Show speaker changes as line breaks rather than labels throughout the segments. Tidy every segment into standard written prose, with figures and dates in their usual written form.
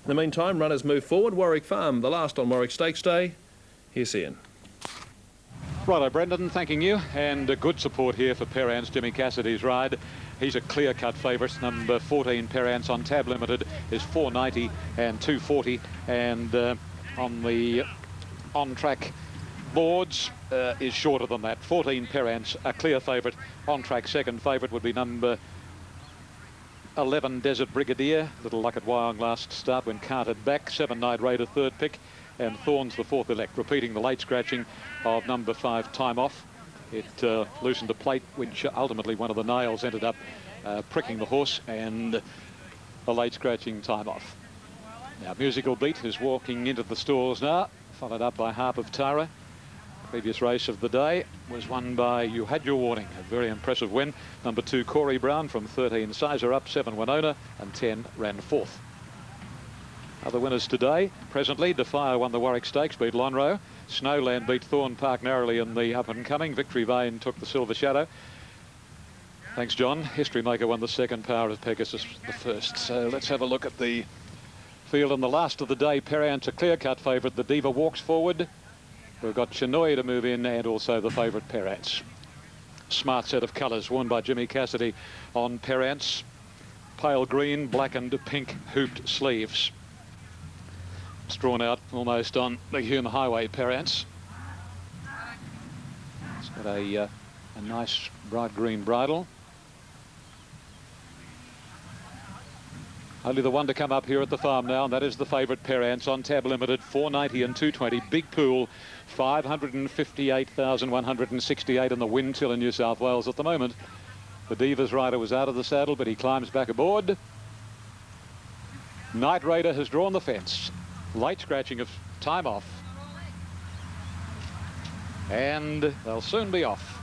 In the meantime, runners move forward. Warwick Farm, the last on Warwick Stakes Day. Here's Ian.
Righto, Brendan, thanking you. And good support here for Perance, Jimmy Cassidy's ride. He's a clear-cut favourite. Number 14, Perance, on Tab Limited, is 490 and 240. And on the on-track boards is shorter than that. 14, Perance, a clear favourite. On-track second favourite would be number 11, Desert Brigadier. Little luck at Wyong last start when carted back. 7, Night Raider, third pick. And Thorns, the fourth elect, repeating the late scratching of number 5, Time Off. It loosened a plate, which ultimately one of the nails ended up pricking the horse, and the late scratching Time Off. Now, Musical Beat is walking into the stalls now, followed up by Harp of Tara. Previous race of the day was won by You Had Your Warning, a very impressive win. Number 2, Corey Brown, from 13, Sizer Up, 7, Winona, and 10 ran fourth. Other winners today, presently, Defier won the Warwick Stakes, beat Lonhro. Snowland beat Thorn Park narrowly in the up-and-coming. Victory Vane took the Silver Shadow. Thanks, John. History Maker won the second, Power of Pegasus the first. So let's have a look at the field. And the last of the day, Perance, a clear-cut favourite. The Diva walks forward. We've got Chinoy to move in, and also the favourite, Perance. Smart set of colours worn by Jimmy Cassidy on Perance. Pale green, black and pink hooped sleeves. It's drawn out almost on the Hume Highway, Perance. It's got a nice bright green bridle. Only the one to come up here at the farm now, and that is the favourite, Perance, on Tab Limited, 490 and 220. Big pool, 558,168 in the wind till in New South Wales at the moment. The Divas rider was out of the saddle, but he climbs back aboard. Night Raider has drawn the fence. Light scratching of Time Off. And they'll soon be off.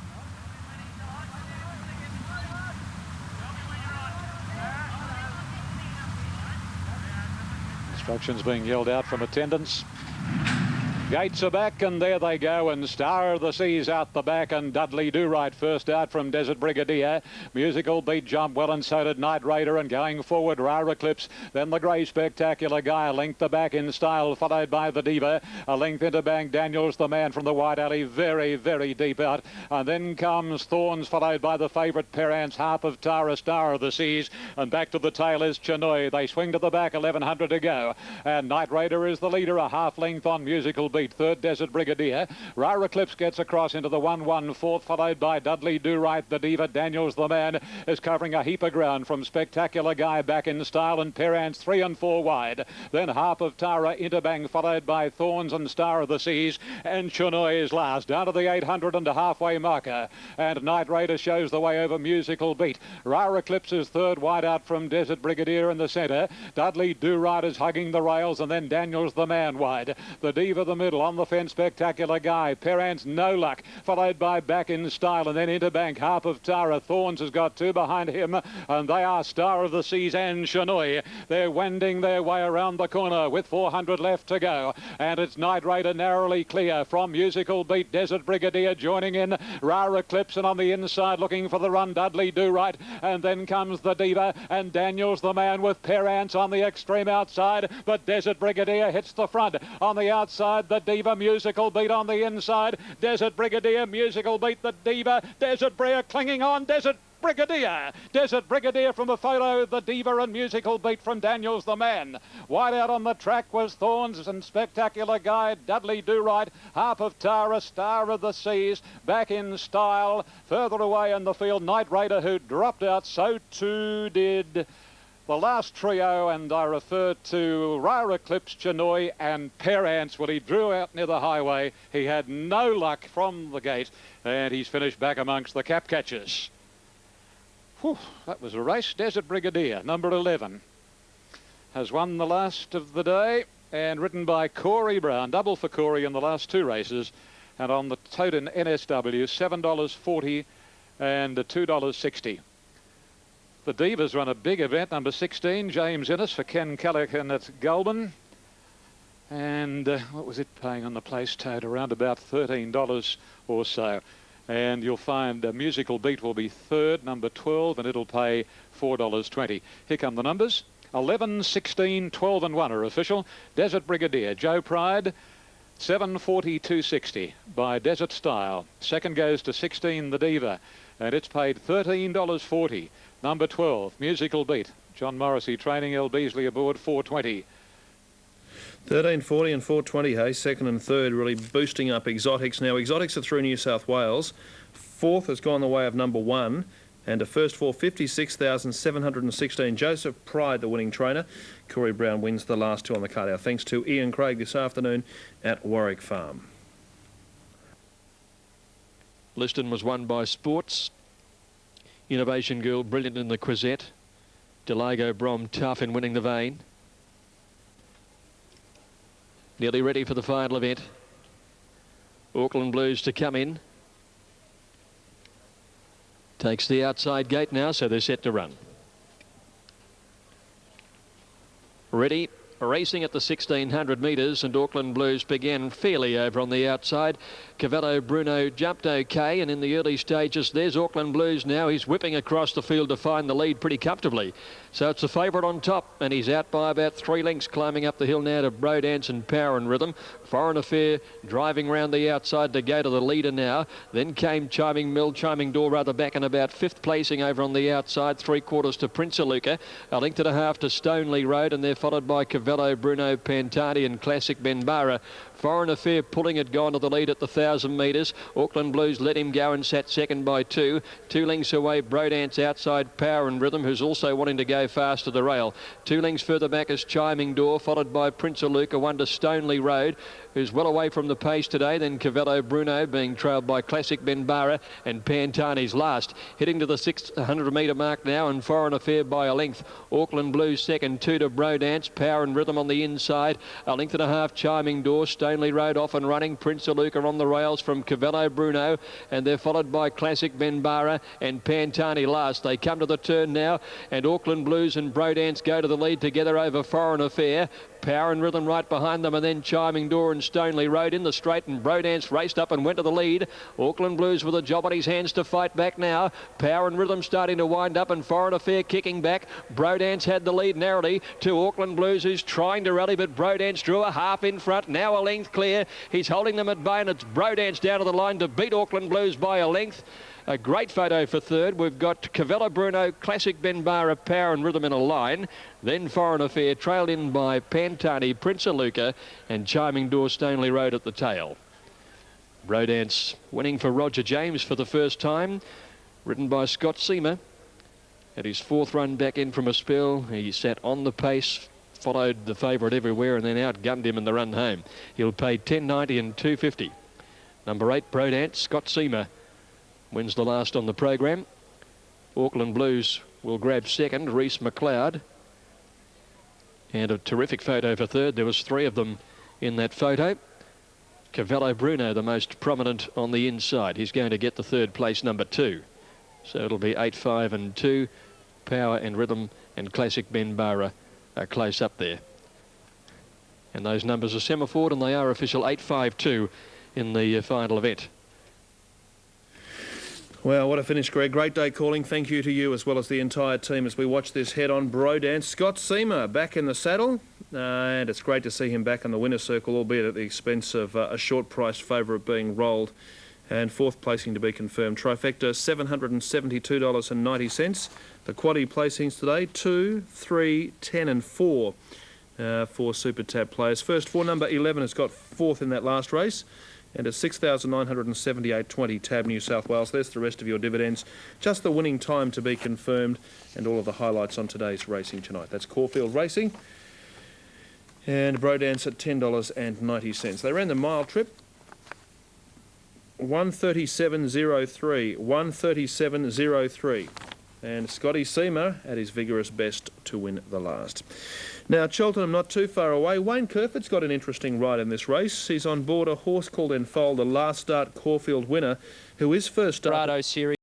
Instructions being yelled out from attendants. Gates are back, and there they go, and Star of the Seas out the back, and Dudley Do Right first out from Desert Brigadier. Musical Beat jumped well, and so did Night Raider, and going forward, Rare Eclipse, then the Grey Spectacular Guy, a length the back in style, followed by the Diva, a length into Bank Daniels, the man from the wide alley, very, very deep out, and then comes Thorns, followed by the favourite, Perance, Harp of Tara, Star of the Seas, and back to the tail is Chinoy. They swing to the back, 1100 to go, and Night Raider is the leader, a half length on Musical Beat. Third, Desert Brigadier. Rare Eclipse gets across into the 1-1 fourth, followed by Dudley Do Right. The Diva, Daniels the man, is covering a heap of ground from Spectacular Guy back in style, and Perance 3 and 4 wide. Then Harp of Tara, Interbang, followed by Thorns and Star of the Seas, and Chinoy is last, down to the 800 and a halfway marker. And Night Raider shows the way over Musical Beat. Rare Eclipse is third wide out from Desert Brigadier in the centre. Dudley Do Right is hugging the rails, and then Daniels the man wide. The Diva the middle, on the fence, Spectacular Guy. Perance, no luck, followed by Back in Style, and then Interbank, Harp of Tara. Thorns has got 2 behind him, and they are Star of the Seas and Chinoy. They're wending their way around the corner with 400 left to go, and it's Night Raider narrowly clear from Musical Beat. Desert Brigadier joining in, Rare Eclipse, and on the inside looking for the run, Dudley Do Right, and then comes the Diva, and Daniels the man with Perance on the extreme outside, but Desert Brigadier hits the front. On the outside, the Diva, Musical Beat on the inside. Desert Brigadier, Musical Beat, the Diva. Desert Bria clinging on. Desert Brigadier. Desert Brigadier from the photo, the Diva, and Musical Beat from Daniels the man. Wide out on the track was Thorns and Spectacular Guy, Dudley Do Right, Harp of Tara, Star of the Seas, Back in Style. Further away in the field, Night Raider, who dropped out. So too did the last trio, and I refer to Rare Eclipse, Chinoy and Perance. Well, he drew out near the highway. He had no luck from the gate, and he's finished back amongst the cap catchers. Whew, that was a race. Desert Brigadier, number 11, has won the last of the day, and ridden by Corey Brown. Double for Corey in the last 2 races, and on the Toten NSW, $7.40 and $2.60. The Divas run a big event, number 16, James Innes for Ken Callaghan at Goulburn. And what was it paying on the place tote? Around about $13 or so. And you'll find Musical Beat will be third, number 12, and it'll pay $4.20. Here come the numbers. 11, 16, 12 and 1 are official. Desert Brigadier, Joe Pride, 7:40.260 by Desert Style. Second goes to 16, The Diva, and it's paid $13.40. Number 12, Musical Beat, John Morrissey training, L. Beasley aboard, 4:20.
13.40 and 4.20, hey, second and third really boosting up Exotics. Now, Exotics are through New South Wales. Fourth has gone the way of number 1. And a first for 56,716. Joseph Pride, the winning trainer. Corey Brown wins the last two on the card. Our thanks to Ian Craig this afternoon at Warwick Farm.
Liston was won by Sports. Innovation Girl, brilliant in the Quizette. Delago Brom, tough in winning the Vein. Nearly ready for the final event. Auckland Blues to come in. Takes the outside gate now, so they're set to run. Ready, racing at the 1600 metres, and Auckland Blues began fairly over on the outside. Cavallo Bruno jumped okay, and in the early stages, there's Auckland Blues now. He's whipping across the field to find the lead pretty comfortably. So it's the favourite on top, and he's out by about 3 lengths, climbing up the hill now to Brodance and Power and Rhythm. Foreign Affair driving round the outside to go to the leader now. Then came Chiming Door rather back in about 5th placing over on the outside, 3/4 to Prince Aluka. A length and a half to Stoneleigh Road, and they're followed by Cavallo Bruno, Pantani and Classic Benbara. Foreign Affair pulling it, gone to the lead at the 1,000 metres. Auckland Blues let him go and sat second by 2. 2 lengths away, Brodance outside, Power and Rhythm, who's also wanting to go fast to the rail. 2 lengths further back is Chiming Door, followed by Prince Aluka, 1 to Stoneleigh Road, who's well away from the pace today. Then Cavallo Bruno being trailed by Classic Benbara, and Pantani's last. Hitting to the 600 metre mark now, and Foreign Affair by a length. Auckland Blues second, 2 to Brodance, Power and Rhythm on the inside. A length and a half, Chiming Door, Stoneleigh Road off and running. Prince Aluka on the rails from Cavallo Bruno, and they're followed by Classic Benbara and Pantani last. They come to the turn now, and Auckland Blues and Brodance go to the lead together over Foreign Affair. Power and Rhythm right behind them, and then Chiming Door and Stoneleigh Road in the straight, and Brodance raced up and went to the lead. Auckland Blues with a job on his hands to fight back now. Power and Rhythm starting to wind up, and Foreign Affair kicking back. Brodance had the lead narrowly to Auckland Blues, who's trying to rally, but Brodance drew a half in front. Now a length clear. He's holding them at bay, and it's Brodance down to the line to beat Auckland Blues by a length. A great photo for third. We've got Cavallo Bruno, Classic Benbara, Power and Rhythm in a line. Then Foreign Affair trailed in by Pantani, Prince Aluka and Chiming Door, Stoneleigh Road at the tail. Brodance winning for Roger James for the first time. Ridden by Scott Seamer. At his 4th run back in from a spell, he sat on the pace, followed the favourite everywhere, and then outgunned him in the run home. He'll pay $10.90 and $2.50. Number 8, Brodance, Scott Seamer wins the last on the program. Auckland Blues will grab second, Reese McLeod. And a terrific photo for third. There was 3 of them in that photo. Cavallo Bruno, the most prominent on the inside. He's going to get the 3rd place, number 2. So it'll be 8, 5 and 2. Power and Rhythm and Classic Benbara are close up there. And those numbers are semaphored, and they are official 8, 5, 2 in the final event.
Well, what a finish, Greg. Great day calling. Thank you to you as well as the entire team as we watch this head-on Brodance. Scott Seamer back in the saddle, and it's great to see him back on the winner's circle, albeit at the expense of a short-priced favourite being rolled. And 4th placing to be confirmed. Trifecta, $772.90. The quaddie placings today, 2, 3, 10 and 4 for Super Tab players. First 4, number 11 has got 4th in that last race. And at 6,978.20 Tab New South Wales. There's the rest of your dividends. Just the winning time to be confirmed, and all of the highlights on today's racing tonight. That's Caulfield Racing. And Brodance at $10.90. They ran the mile trip. 1:37.03. 1:37.03. And Scotty Seamer at his vigorous best to win the last. Now, Cheltenham not too far away. Wayne Kerfoot's got an interesting ride in this race. He's on board a horse called Enfold, the last start Caulfield winner, who is first up.
Series.